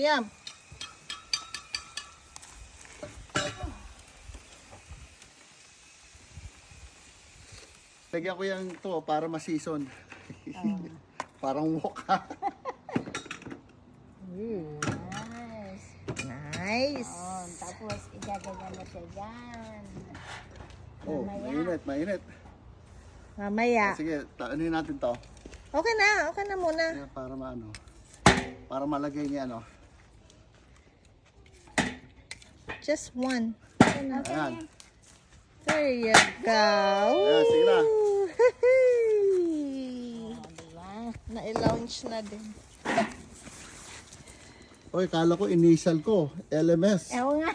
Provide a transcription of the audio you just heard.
yan. Lagyan ko yan to para ma-season. Parang wok ha. Nice. Nice. Oh, tapos igagawa mo siya dyan. Oh, mainit, mainit. Mamaya. Sige, ano natin to? Okay na muna. Ayan, para maano. Para malagay niya ano. Just one. Ayan. There you go. Ayan, sige na. Diba? Na-launch na din. Oy, kala ko initial ko. LMS. Oo nga.